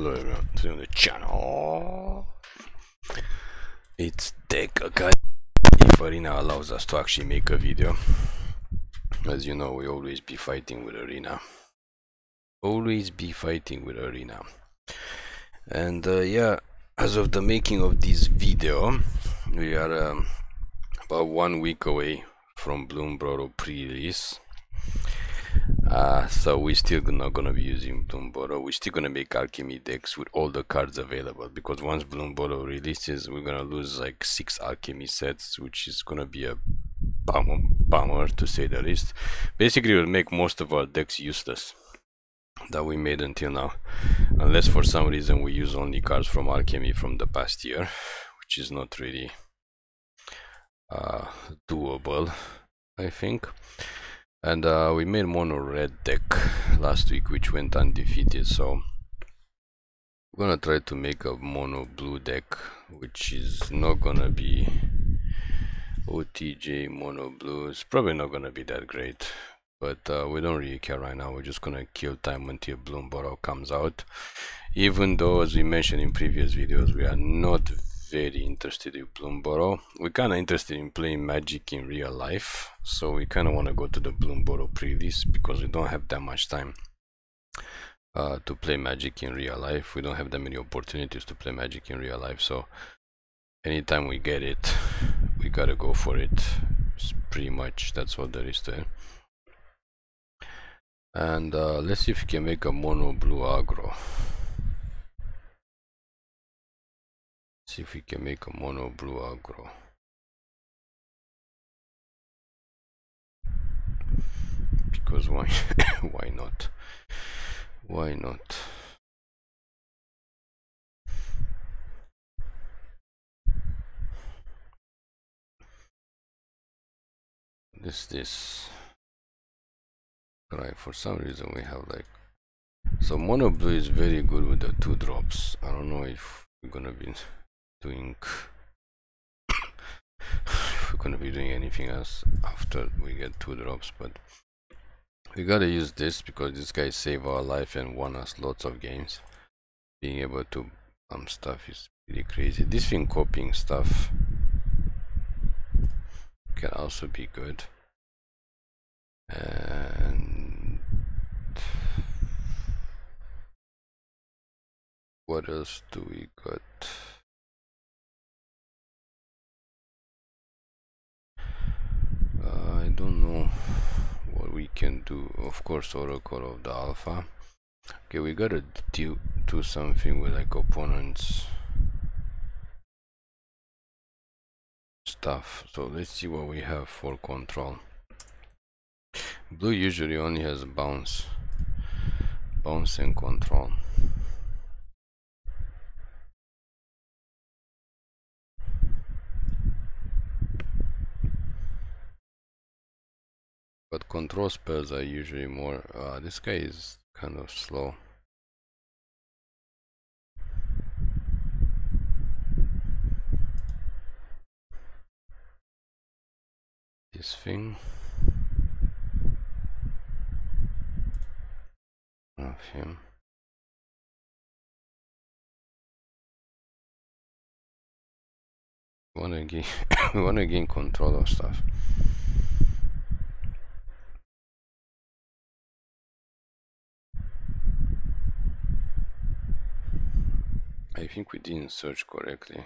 Hello everyone to the channel. It's Deck Academy. If Arena allows us to actually make a video. As you know, we always be fighting with Arena. And yeah, as of the making of this video, we are about 1 week away from Bloom Burrow pre-release. So we're still not gonna be using Bloom Burrow. We're still gonna make alchemy decks with all the cards available, because once Bloom Burrow releases, we're gonna lose like 6 alchemy sets, which is gonna be a bummer to say the least. Basically, we'll make most of our decks useless that we made until now, unless for some reason we use only cards from alchemy from the past year, which is not really doable, I think. And we made mono red deck last week, which went undefeated, so we're gonna try to make a mono blue deck, which is not gonna be OTJ mono blue. It's probably not gonna be that great, but we don't really care right now. We're just gonna kill time until Bloom Burrow comes out, even though, as we mentioned in previous videos, we are not very interested in Bloom Burrow. We're kind of interested in playing Magic in real life, so we kind of want to go to the Bloom Burrow pre-release because we don't have that much time to play Magic in real life. We don't have that many opportunities to play Magic in real life, so anytime we get it, we gotta go for it. It's pretty much, that's what there is to it. And let's see if we can make a mono blue aggro. See if we can make a mono blue aggro. Because why? Why not? Why not? This right, for some reason we have like, so mono blue is very good with the 2 drops. I don't know if we're gonna be doing if we're gonna be doing anything else after we get 2 drops, but we gotta use this because this guy saved our life and won us lots of games. Being able to stuff is really crazy. This thing copying stuff can also be good. And what else do we got? I don't know what we can do. Of course, Oracle of the Alpha. Okay, we gotta do something with like opponents stuff. So let's see what we have for control. Blue usually only has bounce and control. But control spells are usually more. This guy is kind of slow. This thing of him. We wanna gain we wanna gain control of stuff. I think we didn't search correctly.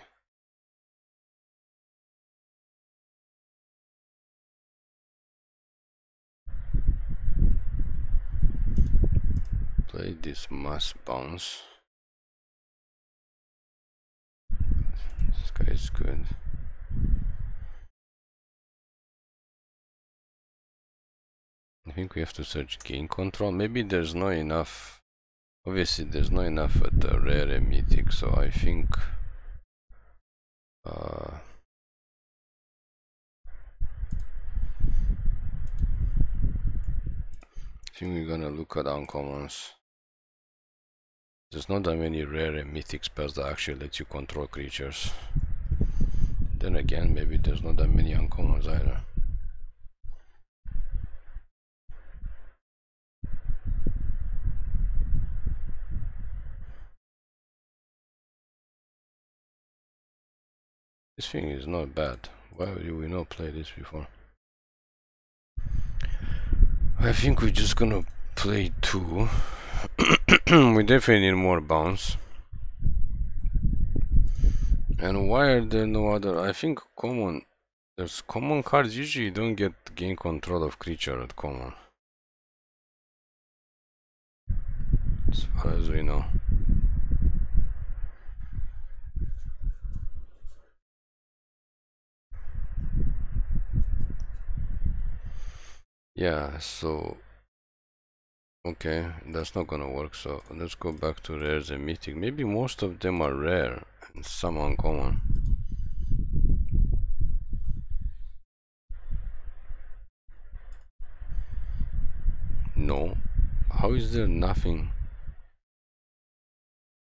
Play this mass bounce. This guy is good. I think we have to search gain control. Maybe there's not enough. Obviously there's not enough at the rare and mythic, so I think I think we're gonna look at uncommons. There's not that many rare and mythic spells that actually let you control creatures. Then again, maybe there's not that many uncommons either. This thing is not bad. Why did we not play this before? I think we're just gonna play 2. We definitely need more bounce. And why are there no other? I think common. There's common cards. Usually you don't get gain control of creature at common, as far as we know. Yeah, so okay, that's not gonna work. So let's go back to rares and mythic. Maybe most of them are rare and some uncommon. No, how is there nothing?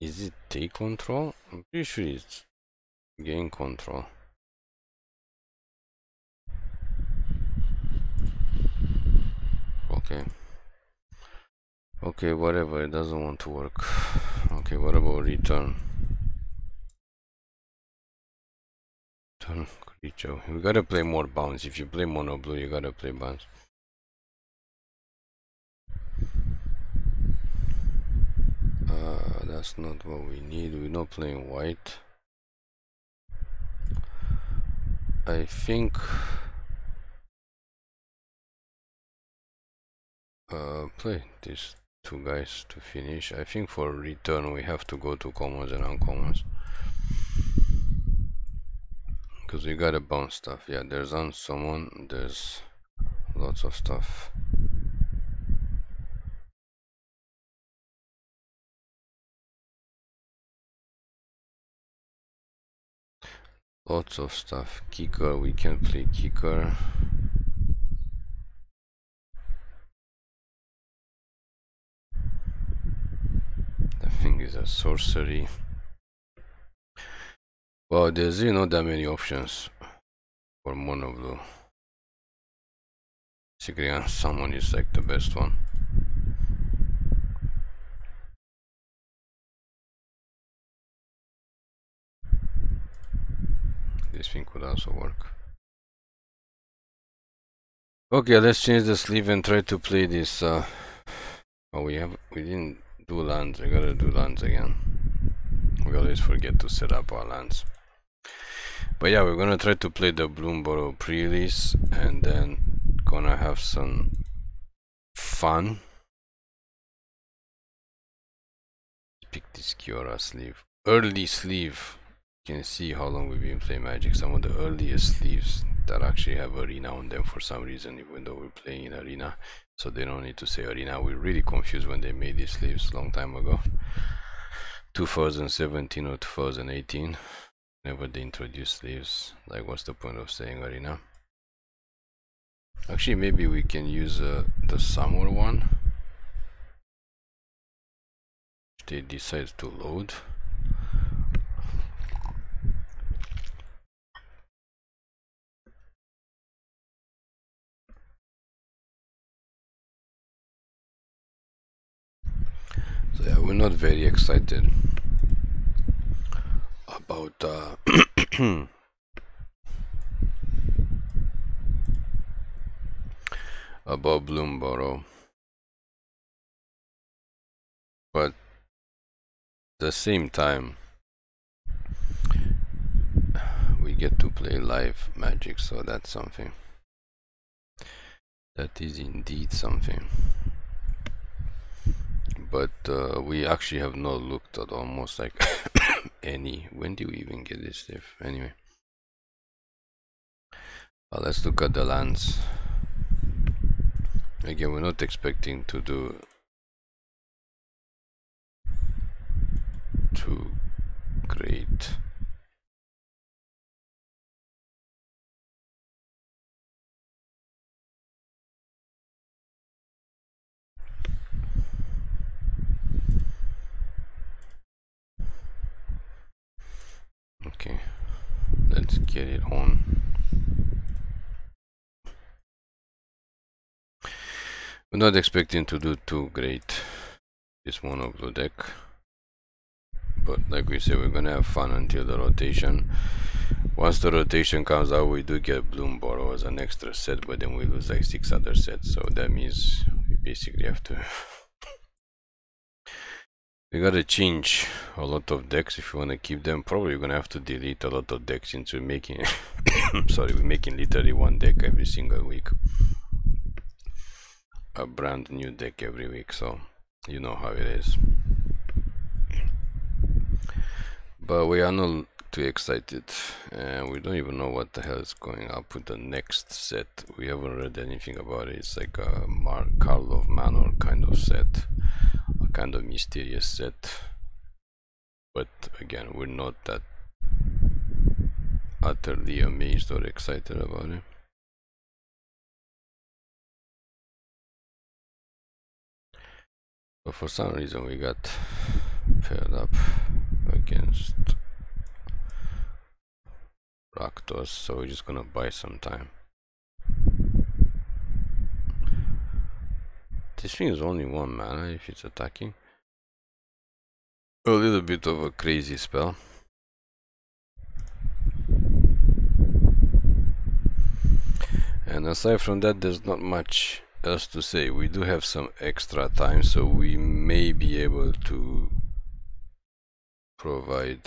Is it take control? I'm pretty sure it's gain control. Okay. Okay, whatever, it doesn't want to work. Okay, what about return? Turn creature. We gotta play more bounce. If you play mono blue, you gotta play bounce. That's not what we need. We're not playing white. I think play these 2 guys to finish. I think for return we have to go to commons and uncommons, because we gotta bounce stuff. Yeah, there's Unsummon, there's lots of stuff. Lots of stuff. Kicker, we can play kicker. The thing is a sorcery. Well, there's really not that many options for mono blue. Basically, Unsummon is like the best one. This thing could also work. Okay, let's change the sleeve and try to play this. Oh, we didn't do lands. We gotta do lands again. We always forget to set up our lands. But yeah, we're gonna try to play the Bloomborough pre-release and then gonna have some fun. Pick this Kiora sleeve. Early sleeve. You can see how long we've been playing Magic. Some of the earliest sleeves that actually have arena on them for some reason, even though we're playing in arena, so they don't need to say arena. We're really confused when they made these sleeves a long time ago, 2017 or 2018. Whenever they introduce sleeves, like what's the point of saying arena? Actually, maybe we can use the summer one if they decide to load. So yeah, we're not very excited about about Bloomborough, but at the same time we get to play live Magic, so that's something. That is indeed something. But we actually have not looked at almost like any. When do we even get this stuff? Anyway, let's look at the lands. Again, we're not expecting to do too great. Okay, let's get it on. We're not expecting to do too great this mono blue deck, But like we said, we're gonna have fun until the rotation. Once the rotation comes out, we do get Bloom Borrow as an extra set, but then we lose like 6 other sets, so that means we basically have to we gotta change a lot of decks if you want to keep them. Probably we're gonna have to delete a lot of decks into making sorry, we're making literally one deck every single week, a brand new deck every week, so you know how it is. But we are not too excited, and we don't even know what the hell is going up with the next set. We haven't read anything about it. It's like a Carl of Manor kind of set, a kind of mysterious set, but again, we're not that utterly amazed or excited about it. But for some reason we got paired up against Rakdos, so we're just gonna buy some time. This thing is only 1 mana if it's attacking. A little bit of a crazy spell. And aside from that, there's not much else to say. We do have some extra time, so we may be able to provide...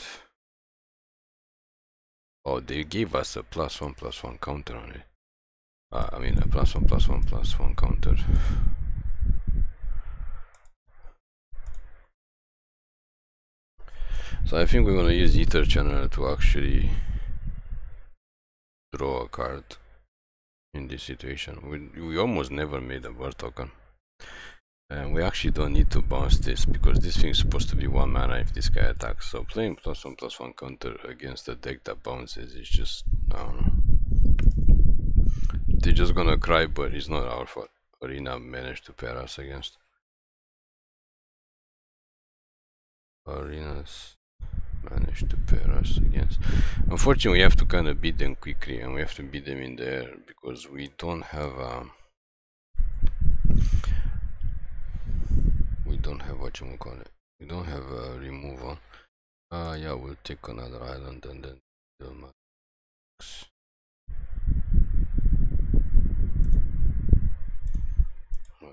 Oh, they gave us a +1/+1 counter on it. I mean a +1/+1/+1 counter. So I think we're gonna use Aether Channeler to actually draw a card in this situation. We almost never made a bird token. And we actually don't need to bounce this, because this thing is supposed to be 1 mana if this guy attacks. So playing +1/+1 counter against a deck that bounces is just, I don't know. They're just gonna cry, but it's not our fault. Arena managed to pair us against. Arenas managed to pair us against. Unfortunately, we have to kind of beat them quickly, and we have to beat them in the air, because we don't have whatchamacallit. We don't have a removal. Yeah, we'll take another island and then deal max.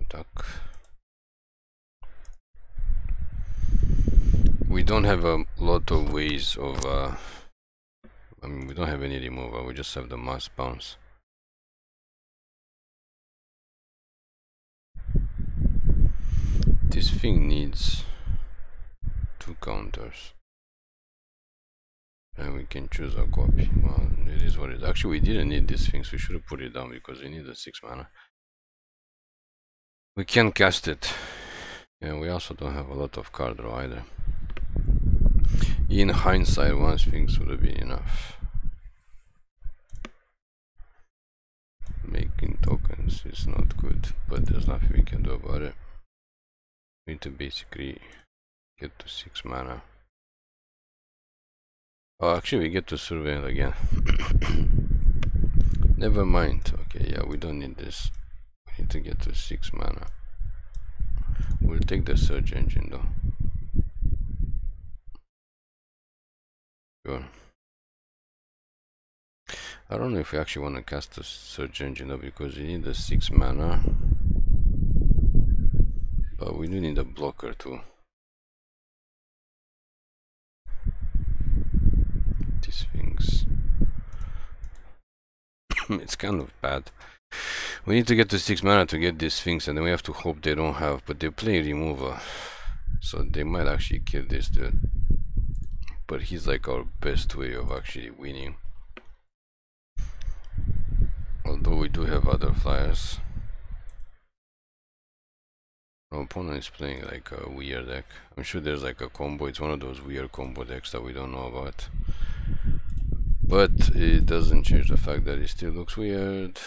Attack. We don't have a lot of ways of I mean, we don't have any removal, we just have the mass bounce. This thing needs 2 counters, and we can choose a copy. Well, it is what it is. Actually, we didn't need this thing, so we should have put it down, because we need a 6 mana. We can cast it, and we also don't have a lot of card draw either. In hindsight, 1 Sphinx would have been enough. Making tokens is not good, but there's nothing we can do about it. We need to basically get to 6 mana. Oh, actually we get to Surveil again. Never mind. Okay, yeah, we don't need this. We need to get to 6 mana. We'll take the Surge Engine though. Sure. I don't know if we actually want to cast the Surge Engine though, because we need the 6 mana. But we do need a blocker too. These things. It's kind of bad. We need to get to 6 mana to get these things, and then we have to hope they don't have, but they play removal, so they might actually kill this dude. But he's like our best way of actually winning. Although we do have other flyers. Our opponent is playing like a weird deck. I'm sure there's like a combo. It's one of those weird combo decks that we don't know about. But it doesn't change the fact that it still looks weird.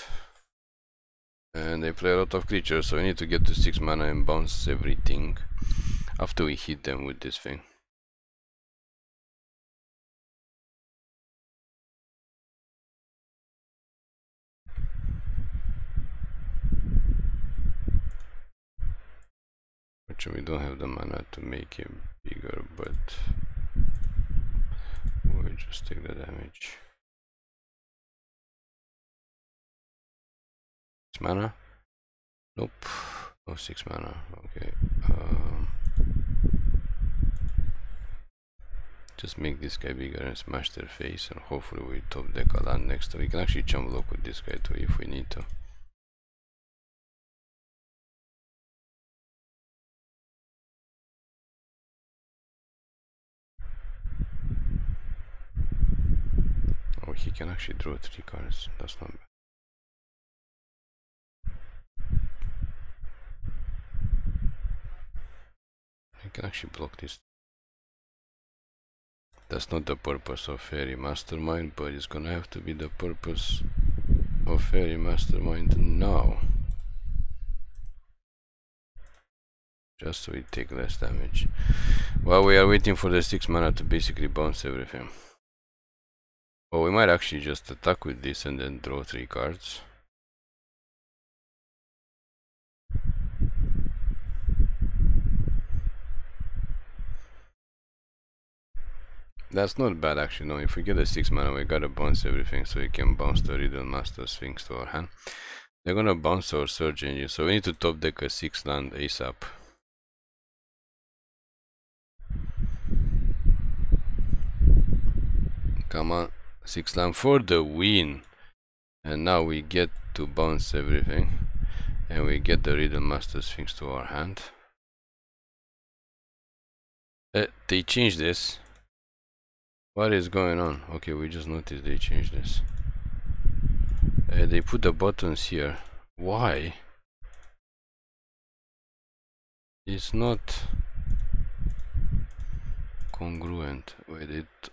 And they play a lot of creatures, so we need to get to 6 mana and bounce everything after we hit them with this thing. Which we don't have the mana to make it bigger, but we just take the damage. 6 mana? Nope. No 6 mana. Okay. Just make this guy bigger and smash their face, and hopefully we top deck a land next. We can actually jump block with this guy too if we need to. Oh, he can actually draw 3 cards. That's not bad. I can actually block this. That's not the purpose of Faerie Mastermind, but it's gonna have to be the purpose of Faerie Mastermind now. Just so we take less damage. While we are waiting for the 6 mana to basically bounce everything. Or we might actually just attack with this and then draw 3 cards. That's not bad actually. No, if we get a 6 mana we gotta bounce everything so we can bounce the Riddlemaster Sphinx to our hand. They're gonna bounce our Surge Engine, so we need to top deck a 6 land ASAP. Come on, 6 land for the win. And now we get to bounce everything. And we get the Riddlemaster Sphinx to our hand. They changed this. What is going on? Okay, we just noticed they changed this. They put the buttons here. Why? It's not congruent with it.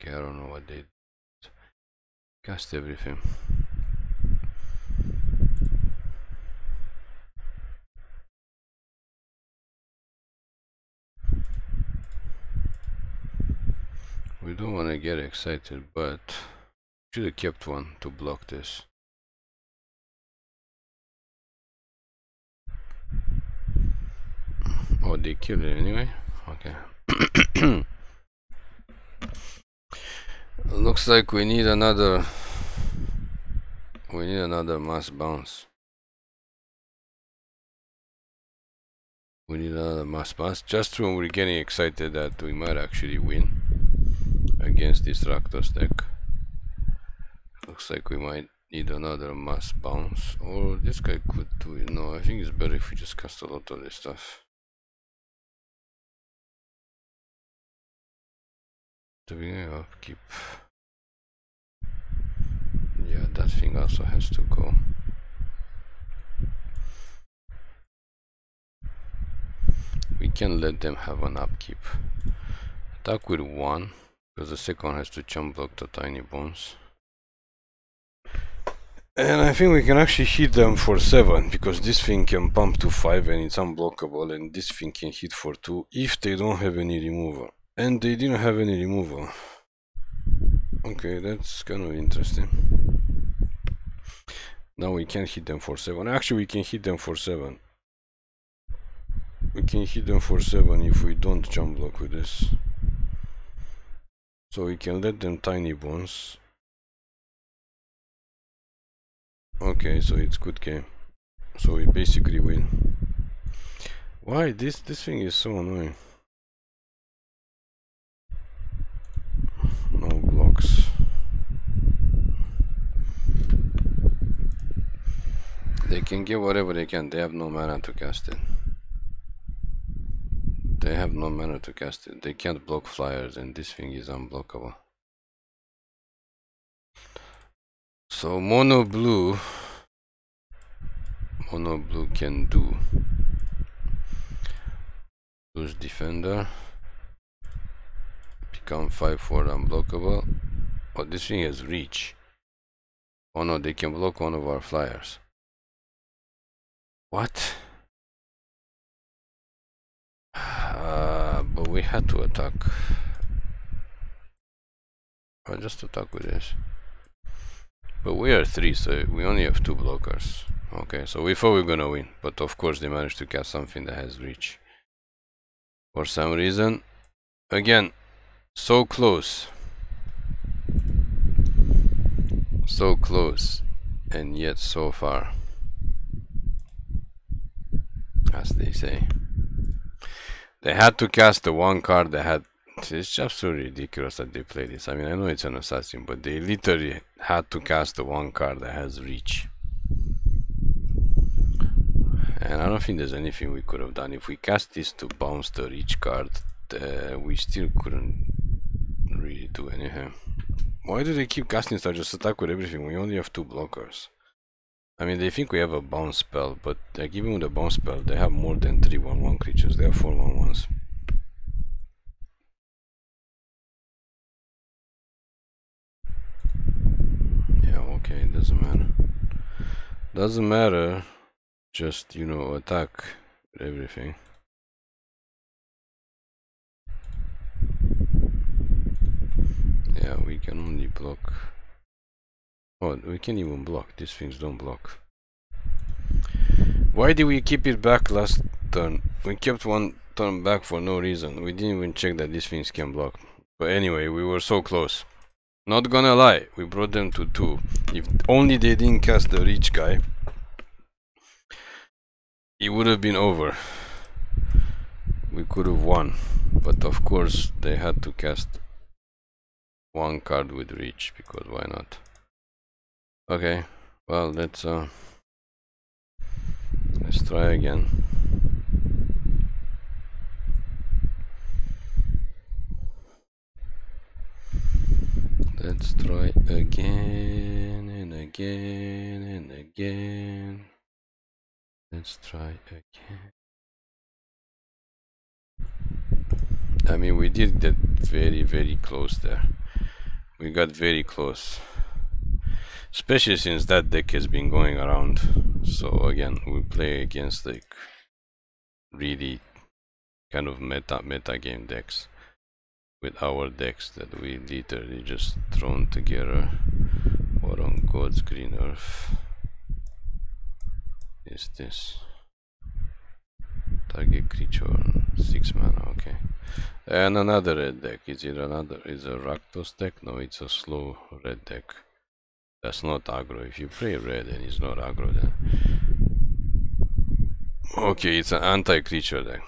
Okay, I don't know what they did. Cast everything. We don't want to get excited, but should have kept one to block this. Oh, they killed it anyway? Okay. Looks like we need another mass bounce. We need another mass bounce just when we're getting excited that we might actually win against this Rakdos deck. Looks like we might need another mass bounce, or this guy could do it. No, I think it's better if we just cast a lot of this stuff. The beginning of upkeep. Yeah, that thing also has to go. We can let them have an upkeep. Attack with 1, because the second has to jump block the tiny bones. And I think we can actually hit them for 7, because this thing can pump to 5 and it's unblockable, and this thing can hit for 2 if they don't have any removal. And they didn't have any removal. Okay, that's kind of interesting. Now we can hit them for 7. Actually, we can hit them for 7. We can hit them for 7 if we don't jump block with this. So we can let them tiny bones. Okay, so it's good game. So we basically win. Why this thing is so annoying? No blocks. They can get whatever they can. They have no mana to cast it. They have no mana to cast it. They can't block flyers, and this thing is unblockable. So mono blue can do lose defender, become 5/4 unblockable. Oh, this thing has reach. Oh no, they can block one of our flyers. What? But we had to attack. I'll just attack with this. But we are 3, so we only have 2 blockers. Okay, so we thought we were gonna win, but of course they managed to cast something that has reach. For some reason, Again, so close. So close, and yet so far, as they say. They had to cast the one card they had. It's just so ridiculous that they play this. I mean, I know it's an assassin, but they literally had to cast the one card that has reach. And I don't think there's anything we could have done. If we cast this to bounce the reach card, we still couldn't really do anything. Why do they keep casting such a attack with everything? We only have 2 blockers. I mean, they think we have a bounce spell, but like even with a bounce spell, they have more than 3 1/1 creatures. They have 4 1/1s. Yeah, okay, doesn't matter. Doesn't matter. Just, you know, attack everything. Yeah, we can only block. Oh, we can even block. These things don't block. Why did we keep it back last turn? We kept one turn back for no reason. We didn't even check that these things can block. But anyway, we were so close. Not gonna lie, we brought them to 2. If only they didn't cast the reach guy, it would have been over. We could have won. But of course, they had to cast one card with reach, because why not? Okay, well, let's try again. Let's try again and again and again. Let's try again. I mean, we did get very, very close there. We got very close. Especially since that deck has been going around. So again, we play against like really kind of meta game decks. With our decks that we literally just thrown together. What on God's green earth is this? Target creature, 6 mana, okay. And another red deck. Is it another? Is a Rakdos deck? No, it's a slow red deck. That's not aggro. If you play red and it's not aggro, then okay, it's an anti-creature deck.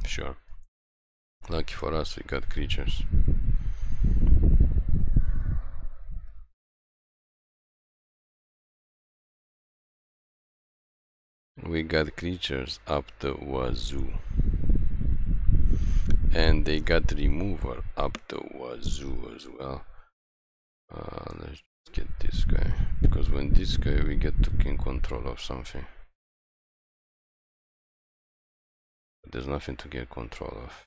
Sure. Lucky for us, we got creatures. We got creatures up the wazoo. And they got remover up the wazoo as well. Let's get this guy. Because when this guy, we get to gain control of something. But there's nothing to get control of.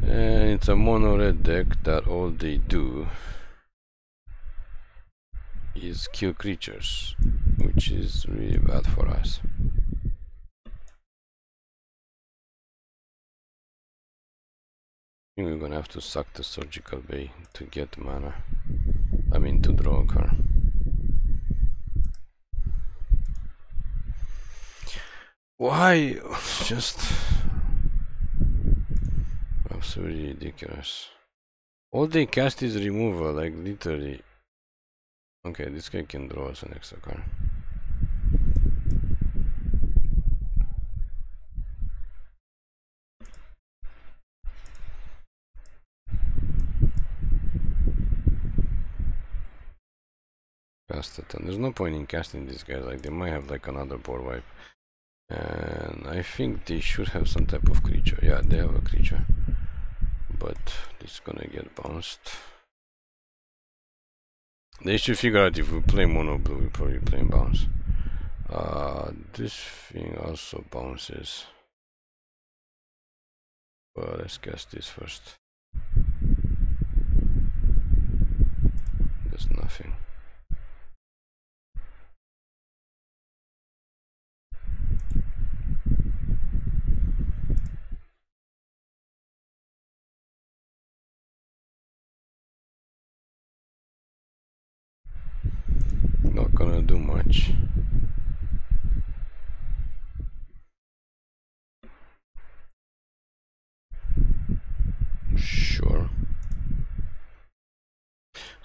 And it's a mono red deck that all they do is kill creatures, which is really bad for us. I think we're gonna have to suck the surgical bay to get mana. I mean, to draw a card. Why? Just absolutely ridiculous. All they cast is removal, like literally. Okay, this guy can draw us an extra card. Cast it, and there's no point in casting these guys. Like they might have like another board wipe, and I think they should have some type of creature. Yeah, they have a creature, but it's gonna get bounced. They should figure out if we play mono blue, we probably play bounce. This thing also bounces. Well, let's cast this first. There's nothing. Not gonna do much.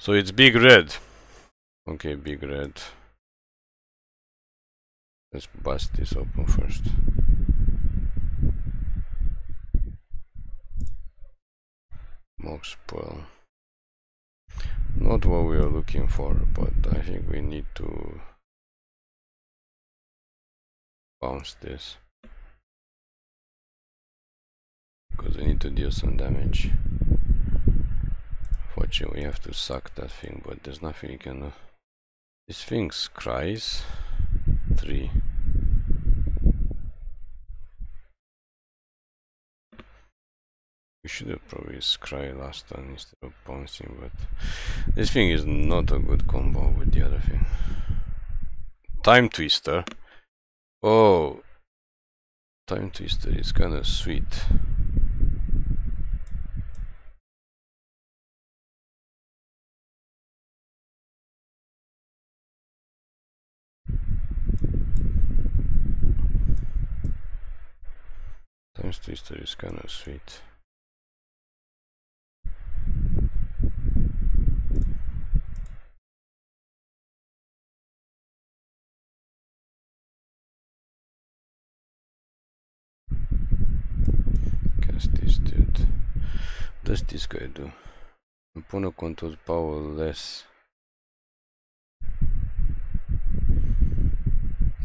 So it's big red. Okay, big red. Let's bust this open first. Mox Pearl. Not what we are looking for, but I think we need to bounce this. Because we need to deal some damage. Fortunately, we have to suck that thing, but there's nothing you can do. This thing cries 3. We should have probably scry last turn instead of bouncing, but this thing is not a good combo with the other thing. Time Twister. Oh, Time Twister is kind of sweet. Time Twister is kind of sweet. Cast this dude. What does this guy do? Opponent controls powerless.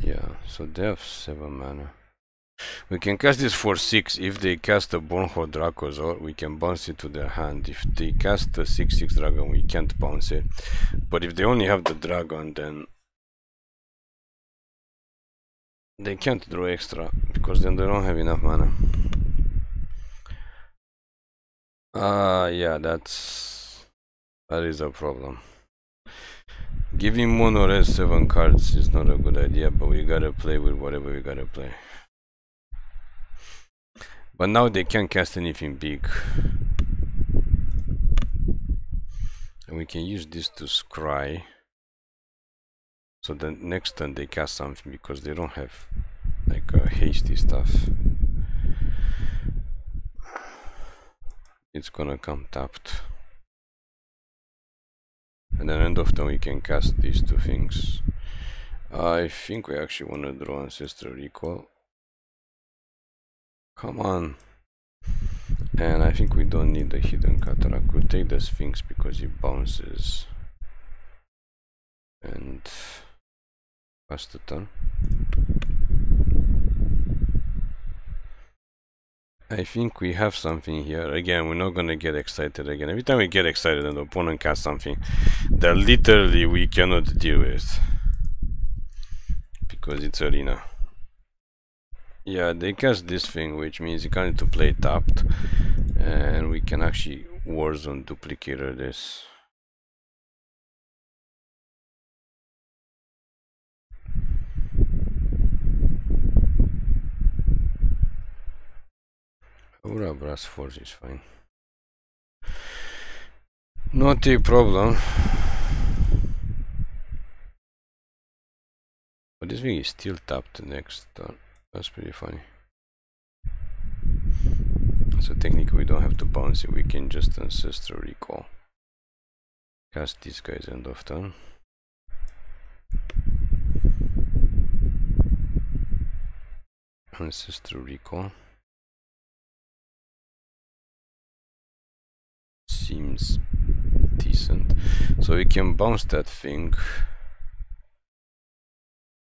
Yeah, so they have 7 mana. We can cast this for 6. If they cast a Bornhold Dracosaur, we can bounce it to their hand. If they cast a 6/6 dragon, we can't bounce it. But if they only have the dragon, then they can't draw extra, because then they don't have enough mana. Yeah, that is a problem. Giving mono red 7 cards is not a good idea, but we gotta play with whatever we gotta play. But now they can't cast anything big. And we can use this to scry. So the next turn they cast something, because they don't have like hasty stuff. It's gonna come tapped. And then end of turn we can cast these 2 things. I think we actually want to draw Ancestral Recall. Come on. And I think we don't need the Hidden Cataract. We'll take the Sphinx because it bounces. And pass the turn. I think we have something here. Again, we're not gonna get excited again. Every time we get excited and the opponent casts something that literally we cannot deal with. Because it's arena. Yeah, they cast this thing, which means you can't need to play tapped. And we can actually Warzone Duplicator this. Aura Brass Force is fine. Not a problem. But this thing is still tapped next turn. That's pretty funny. So technically we don't have to bounce it, we can just Ancestral Recall. Cast these guys end of turn. Ancestral Recall. Seems decent. So we can bounce that thing.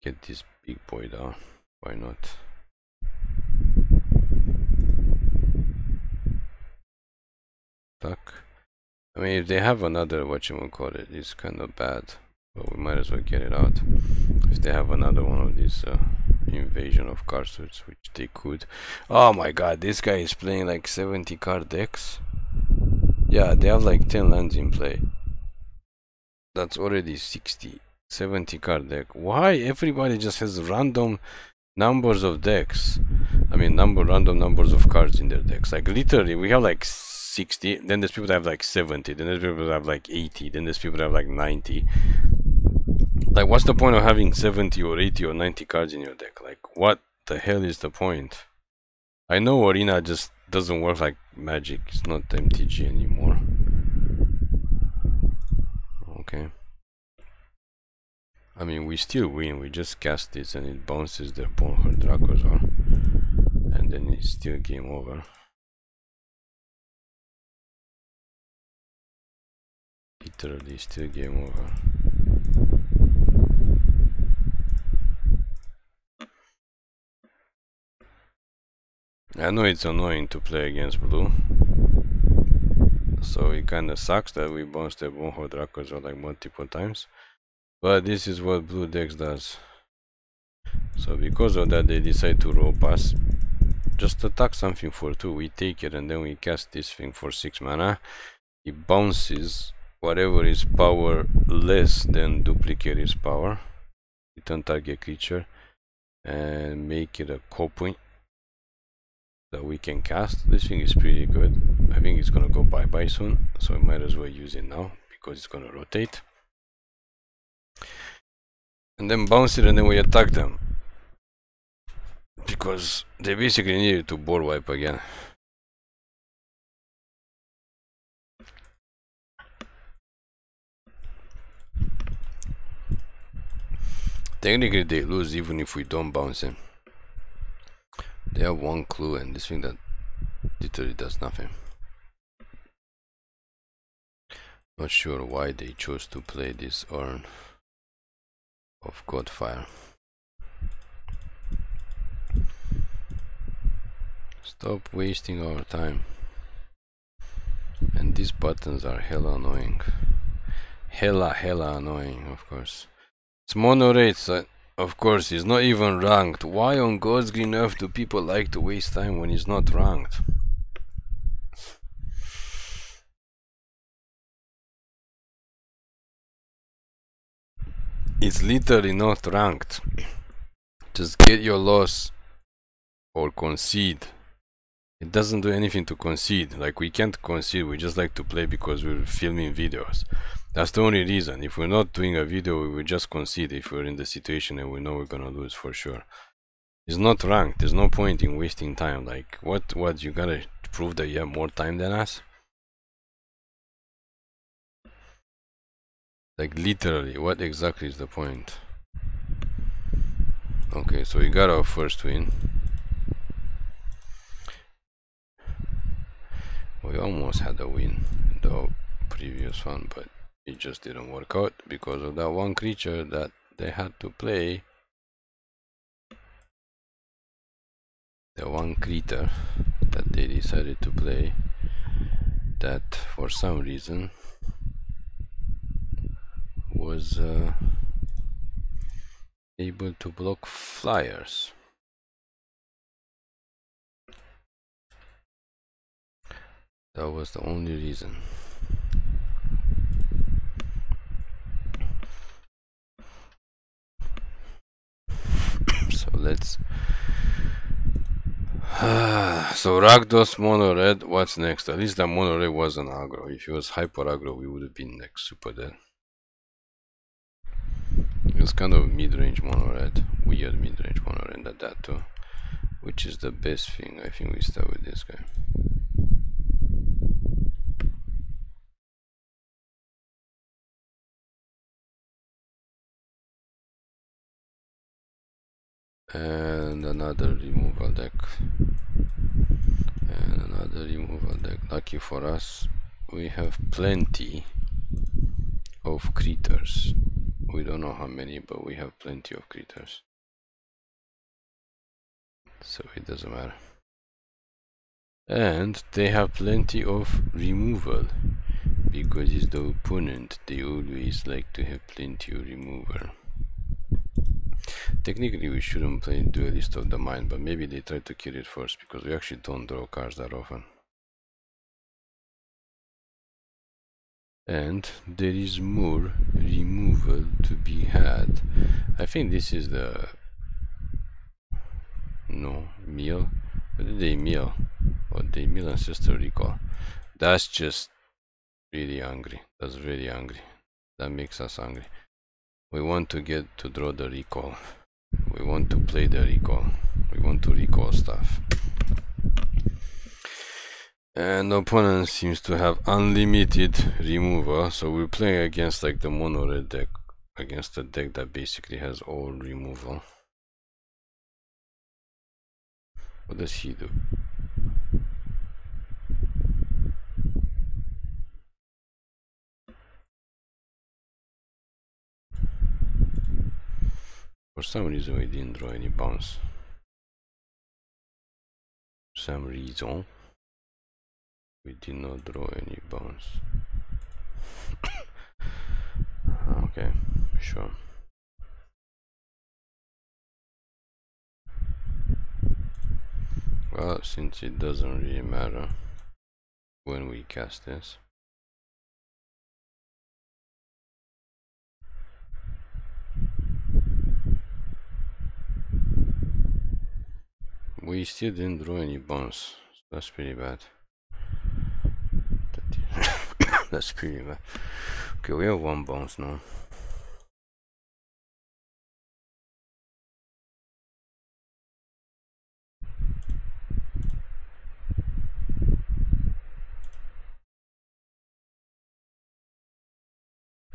Get this big boy down. Why not? Tuck. I mean, if they have another, whatchamacallit, it's kind of bad. But we might as well get it out. If they have another one of these invasion of card suits, which they could. Oh my god, this guy is playing like 70 card decks. Yeah, they have like 10 lands in play. That's already 70 card deck. Why everybody just has random numbers of decks? I mean, random numbers of cards in their decks. Like literally, we have like 60. Then there's people that have like 70. Then there's people that have like 80. Then there's people that have like 90. Like, what's the point of having 70 or 80 or 90 cards in your deck? Like, what the hell is the point? I know Arena just doesn't work like Magic. It's not MTG anymore. okay. I mean, we still win. We just cast this and it bounces their Bonehurt Dracosaur, and then it's still game over. Literally still game over. I know it's annoying to play against blue, so it kinda sucks that we bounced the Bonehurt Dracosaur like multiple times, but this is what blue decks does. So because of that, they decide to rope us. Just attack something for 2, we take it, and then we cast this thing for 6 mana. It bounces whatever is power less than Duplicator's power. Return target creature and make it a copy that we can cast. This thing is pretty good. I think it's gonna go bye-bye soon, so we might as well use it now because it's gonna rotate. And then bounce it, and then we attack them, because they basically needed to board wipe again. Technically they lose even if we don't bounce him. They have 1 clue and this thing that literally does nothing. Not sure why they chose to play this Urn of Godfire. Stop wasting our time. And these buttons are hella annoying. Hella annoying, of course. It's mono red, so of course it's not even ranked. Why on God's green earth do people like to waste time when it's not ranked? It's literally not ranked. Just get your loss or concede. It doesn't do anything to concede. Like, we can't concede, we just like to play because we're filming videos. That's the only reason. If we're not doing a video, we would just concede if we're in the situation and we know we're gonna lose for sure. It's not ranked. There's no point in wasting time. Like, what you gotta prove that you have more time than us? Like, literally, what exactly is the point? Okay, so we got our first win. We almost had a win in the previous one, but it just didn't work out because of that one creature that they had to play. The one creature that they decided to play, that for some reason was able to block flyers. That was the only reason. So let's so Rakdos mono red, what's next? At least that mono red wasn't aggro. If it was hyper aggro, we would have been like super dead. It was kind of mid-range mono red, weird mid-range mono red at that too, which is the best thing. I think we start with this guy. And another removal deck. And another removal deck. Lucky for us, we have plenty of creatures. We don't know how many, but we have plenty of creatures. So it doesn't matter. And they have plenty of removal, because it's the opponent. They always like to have plenty of removal. Technically we shouldn't play Duelist of the Mind, but maybe they try to kill it first, because we actually don't draw cards that often. And there is more removal to be had. I think this is the... no, meal? What did they meal? Or they meal Ancestor Recall. That's just really hungry. That's very hungry. That makes us hungry. We want to get to draw the recall. We want to play the recall. We want to recall stuff. And the opponent seems to have unlimited removal, so we're playing against like the mono red deck, against a deck that basically has all removal. What does he do? For some reason we didn't draw any bounce. For some reason we did not draw any bounce. Okay, sure. Well, since it doesn't really matter when we cast this, we still didn't draw any bounce. So that's pretty bad. That's pretty bad. Okay, we have one bounce now.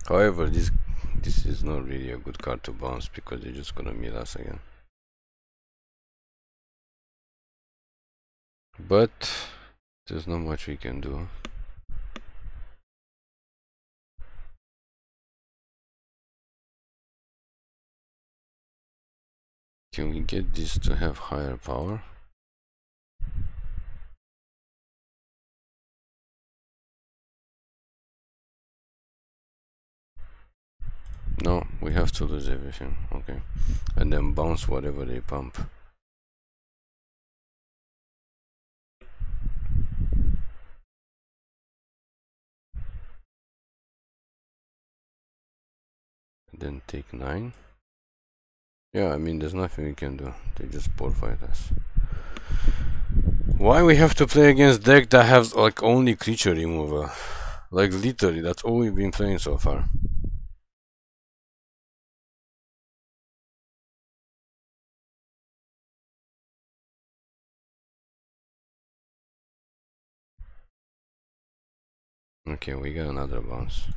However, this is not really a good card to bounce because they're just gonna mill us again. But there's not much we can do. Can we get this to have higher power? No, we have to lose everything. Okay, and then bounce whatever they pump. And then take 9. Yeah, I mean, there's nothing we can do. They just board fight us. Why we have to play against deck that has like only creature removal? Like literally, that's all we've been playing so far. Okay, we got another bounce.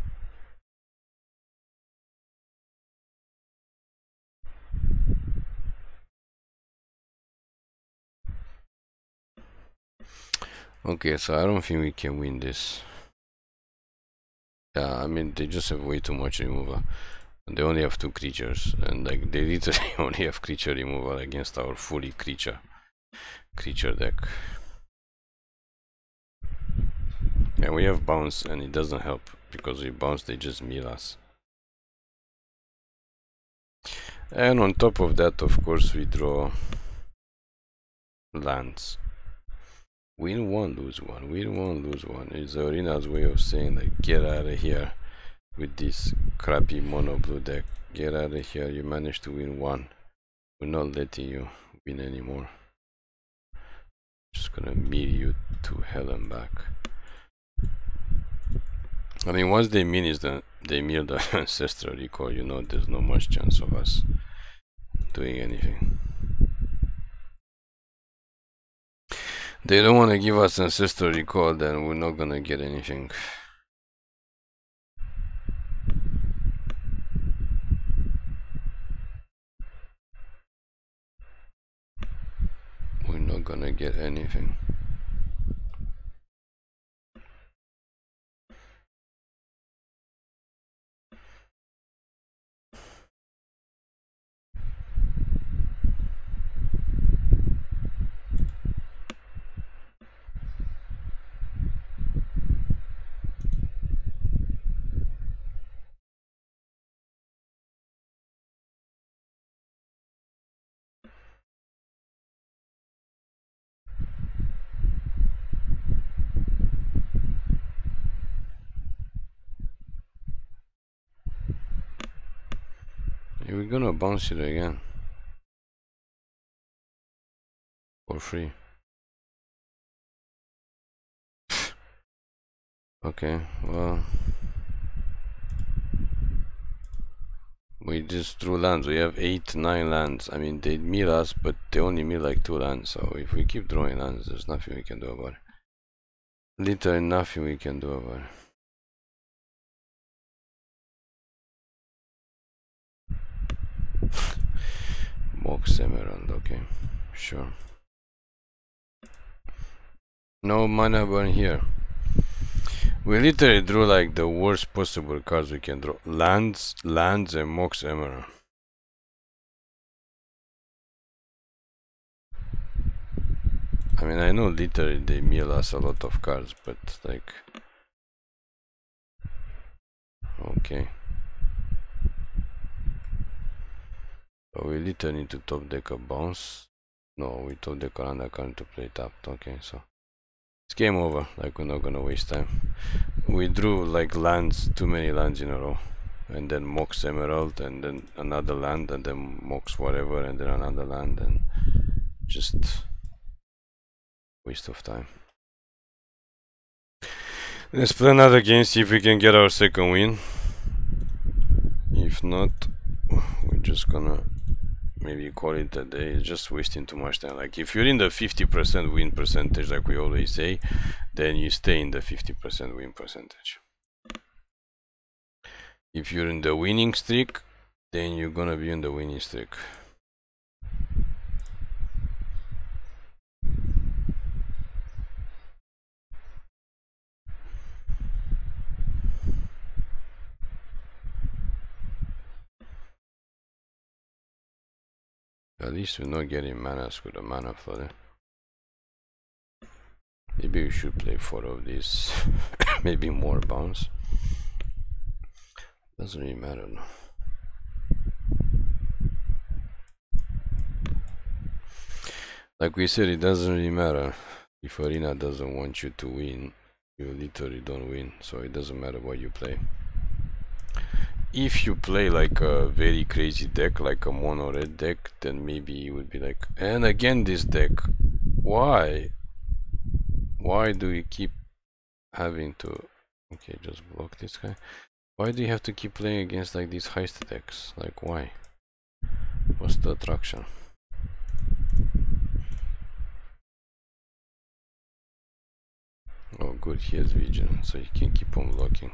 Okay, so I don't think we can win this. Yeah, I mean, they just have way too much removal. And they only have 2 creatures, and like they literally only have creature removal against our fully creature deck. And we have bounce, and it doesn't help because we bounce, they just mill us. And on top of that, of course, we draw lands. Win 1, lose 1. Win 1, lose 1. It's Arena's way of saying like, get out of here with this crappy mono blue deck. Get out of here, you managed to win 1. We're not letting you win anymore. Just gonna mill you to hell and back. I mean, once they mill the ancestral recall, you know there's not much chance of us doing anything. They don't want to give us ancestral recall, then we're not gonna get anything. We're not gonna get anything. We're gonna bounce it again for free. Okay, well, we just drew lands. We have 8, 9 lands. I mean, they mill us, but they only mill like 2 lands. So if we keep drawing lands, there's nothing we can do about it. Literally nothing we can do about it. Mox Emerald, okay, sure. No mana burn here. We literally drew like the worst possible cards we can draw. Lands, and Mox Emerald. I mean, I know literally they mill us a lot of cards, but like... Okay. But we literally need to top deck a bounce. No, we top deck around the card to play tapped. Okay, so... It's game over, like we're not gonna waste time. We drew like lands, too many lands in a row. And then Mox Emerald, and then another land, and then Mox whatever, and then another land, and just waste of time. Let's play another game, see if we can get our second win. If not, we're just gonna maybe call it a day. It's just wasting too much time. Like if you're in the 50% win percentage, like we always say, then you stay in the 50% win percentage. If you're in the winning streak, then you're gonna be in the winning streak. At least we're not getting manas with a mana flood. Maybe we should play 4 of these. Maybe more bounce. Doesn't really matter now. Like we said, it doesn't really matter. If Arena doesn't want you to win, you literally don't win. So it doesn't matter what you play. If you play like a very crazy deck, like a mono red deck, then maybe it would be like, and again this deck, why do we keep having to, okay, just block this guy. Why do you have to keep playing against like these heist decks? Like why? What's the attraction? Oh good, he has Vigilant, so he can keep on blocking.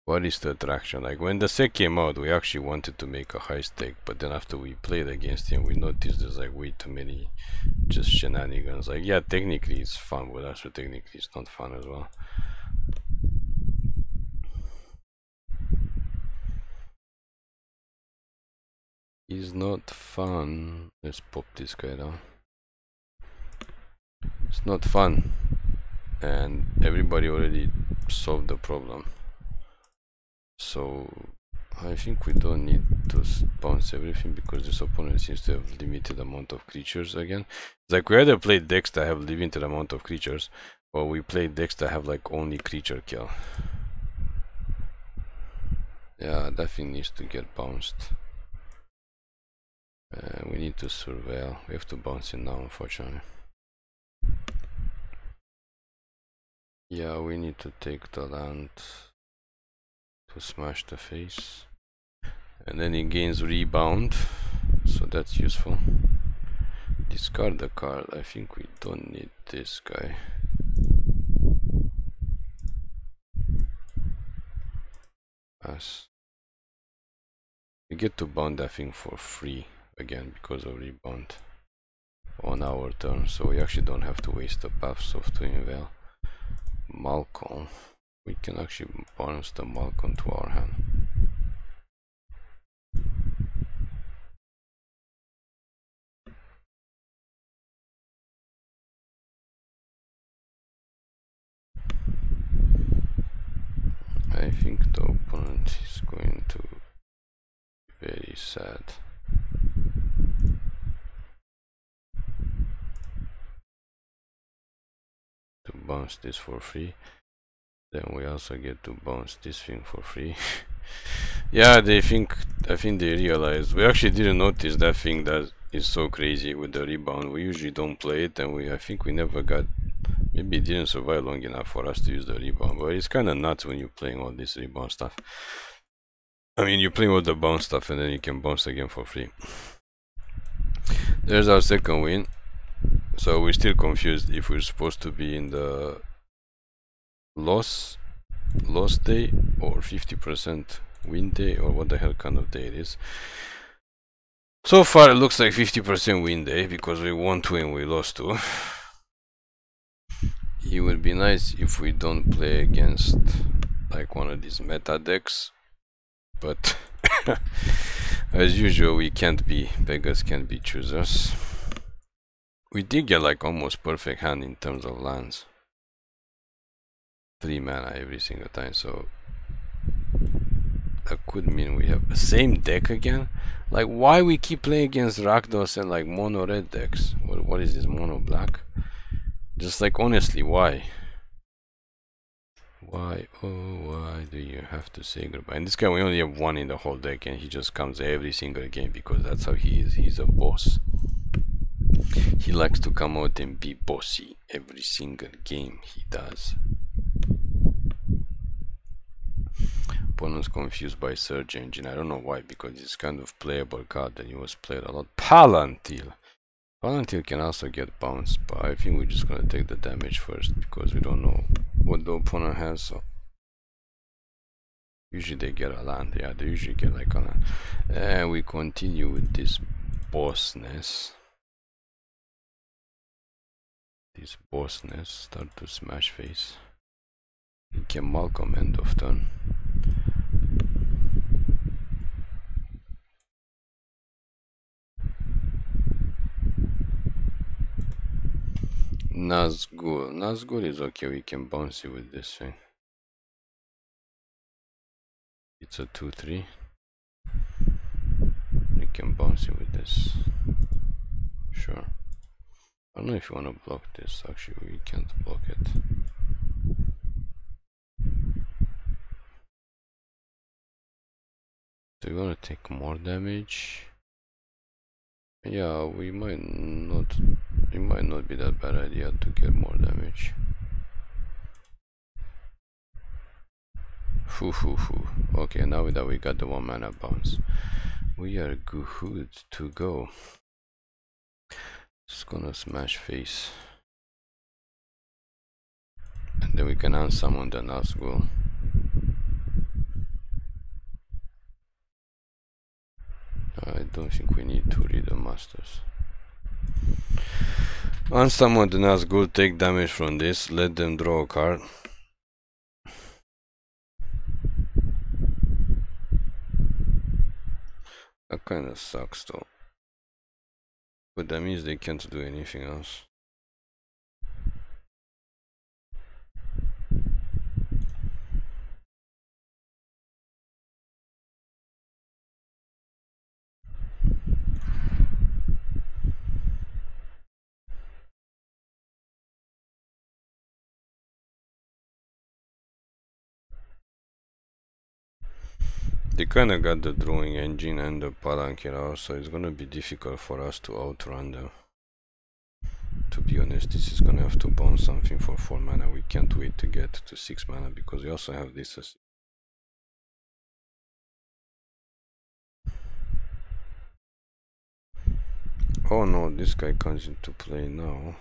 What is the attraction? Like when the set came out, we actually wanted to make a heist deck, but then after we played against him, we noticed there's like way too many just shenanigans. Like yeah, technically it's fun, but also technically it's not fun as well. It's not fun. Let's pop this guy down. It's not fun, and everybody already solved the problem. So I think we don't need to bounce everything because this opponent seems to have limited amount of creatures again. It's like we either play decks that have limited amount of creatures, or we play decks that have like only creature kill. Yeah, that thing needs to get bounced. We need to surveil. We have to bounce it now, unfortunately. Yeah, we need to take the land to smash the face, and then it gains rebound, so that's useful. Discard the card. I think we don't need this guy. Pass. We get to bound that thing for free again because of rebound on our turn, so we actually don't have to waste the Paths of Tuinvale. Malcolm. We can actually bounce the Malcolm to our hand. I think the opponent is going to be very sad. To bounce this for free. Then we also get to bounce this thing for free. Yeah, I think they realized. We actually didn't notice that thing that is so crazy with the rebound. We usually don't play it, and I think we never got, maybe it didn't survive long enough for us to use the rebound. But it's kind of nuts when you're playing all this rebound stuff. I mean, you're playing all the bounce stuff, and then you can bounce again for free. There's our second win. So we're still confused if we're supposed to be in the loss day or 50% win day, or what the hell kind of day it is. So far it looks like 50% win day because we won 2 and we lost 2. It would be nice if we don't play against like one of these meta decks, but as usual we can't be beggars, can't be choosers. We did get like almost perfect hand in terms of lands, 3 mana every single time, so that could mean we have the same deck again. Like, why we keep playing against Rakdos and like mono red decks? What is this, mono black? Just like, honestly, why? Why, oh why do you have to say goodbye? And this guy, we only have 1 in the whole deck and he just comes every single game because that's how he is. He's a boss. He likes to come out and be bossy every single game he does. Opponent's confused by Surge Engine. I don't know why, because it's kind of playable card and he was played a lot. Palantir. Palantir can also get bounced, but I think we're just gonna take the damage first because we don't know what the opponent has. So usually they get a land. Yeah, they usually get like a land. And we continue with this bossness. This bossness. Start to smash face. He can Malcolm end of turn. Nazgul. Nazgul is okay, we can bounce it with this thing. It's a 2-3. We can bounce it with this. Sure. I don't know if you want to block this. Actually, we can't block it. Do we want to take more damage? Yeah, we might not. It might not be that bad idea to get more damage. Okay, now that we got the 1 mana bounce, we are good to go. Just gonna smash face, and then we can unsummon the Nazgul. I don't think we need to read the masters. Unsummon the Nazgul, take damage from this, let them draw a card. That kinda sucks though. But that means they can't do anything else. They kinda got the drawing engine and the Palantir out, so it's gonna be difficult for us to outrun them. To be honest, this is gonna have to bounce something for 4 mana. We can't wait to get to 6 mana because we also have this as oh no, this guy comes into play now.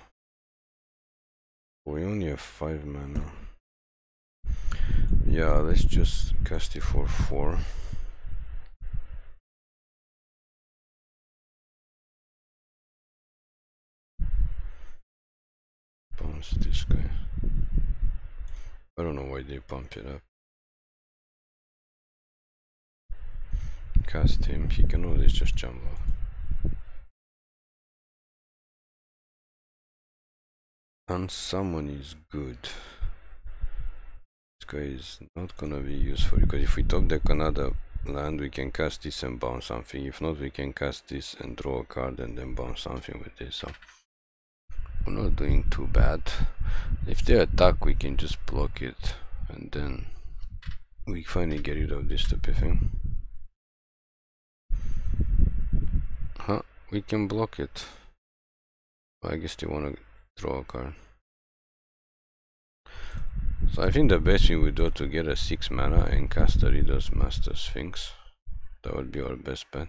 We only have 5 mana. Yeah, let's just cast it for 4. Bounce this guy. I don't know why they pump it up. Cast him, he can always just jump off. Unsummon is good. This guy is not gonna be useful because if we top deck another land, we can cast this and bounce something. If not, we can cast this and draw a card and then bounce something with this. So we're not doing too bad. If they attack, we can just block it and then we finally get rid of this stupid thing. Huh, we can block it. I guess they want to draw a card. So I think the best thing we do to get a 6 mana and cast the Riddlemaster Sphinx. That would be our best bet.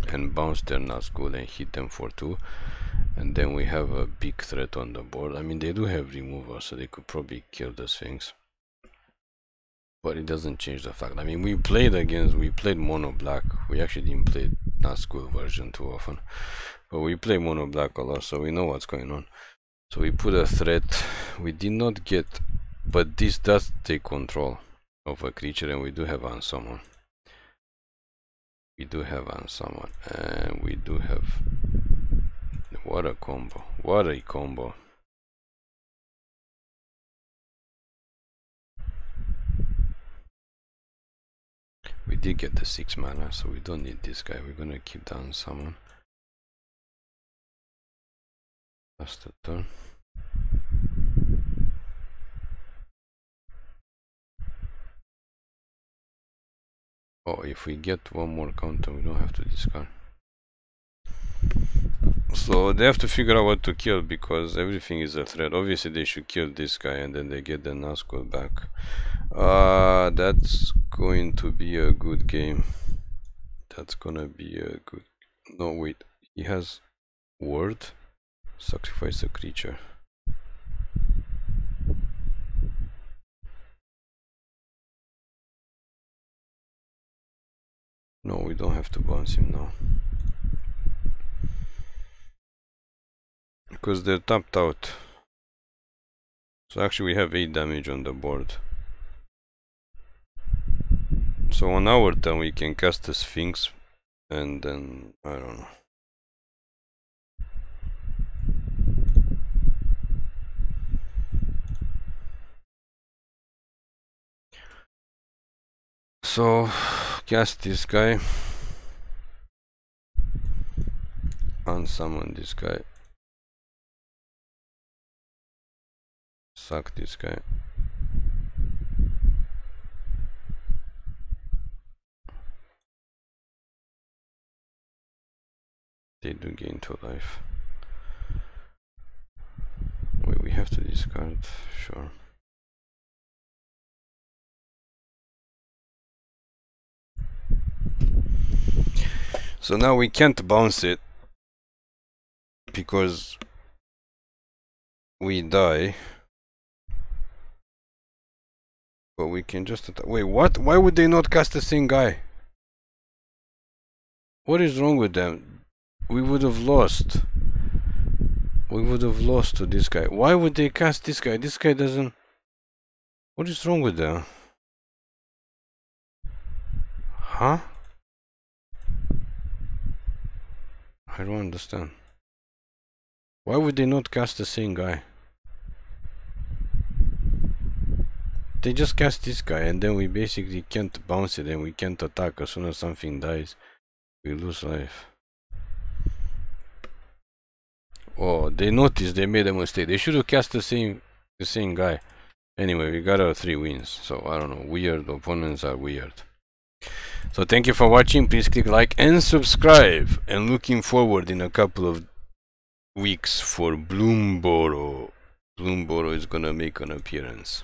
and bounce their Nazgul and hit them for 2, and then we have a big threat on the board. I mean, they do have removal, so they could probably kill the Sphinx, but it doesn't change the fact. I mean, we played mono black. We actually didn't play Nazgul version too often, but we play mono black a lot, so we know what's going on. So we put a threat. We did not get, but this does take control of a creature, and we do have Unsummon. We do have Unsummon, and we do have... What a combo. What a combo. We did get the 6 mana, so we don't need this guy. We're gonna keep the Unsummon. That's the turn. Oh, if we get one more counter, we don't have to discard. So they have to figure out what to kill, because everything is a threat. Obviously they should kill this guy and then they get the Nazgul back. That's going to be a good game. That's gonna be a good... No, wait, he has word. Sacrifice a creature. No, we don't have to bounce him now, because they're tapped out. So actually we have 8 damage on the board. So on our turn we can cast the Sphinx, and then I don't know. So cast this guy, unsummon this guy, sack this guy, they do gain 2 life. Wait, we have to discard, sure. So now we can't bounce it because we die, but we can just attack. Wait, what? Why would they not cast the same guy? What is wrong with them? We would have lost. We would have lost to this guy. Why would they cast this guy? This guy doesn't... What is wrong with them? Huh? I don't understand. Why would they not cast the same guy? They just cast this guy and then we basically can't bounce it and we can't attack. As soon as something dies, we lose life. Oh, they noticed they made a mistake. They should have cast the same guy. Anyway, we got our 3 wins. So I don't know. Weird opponents are weird. So thank you for watching. Please click like and subscribe. And looking forward in a couple of weeks for Bloomborough. Bloomborough is gonna make an appearance.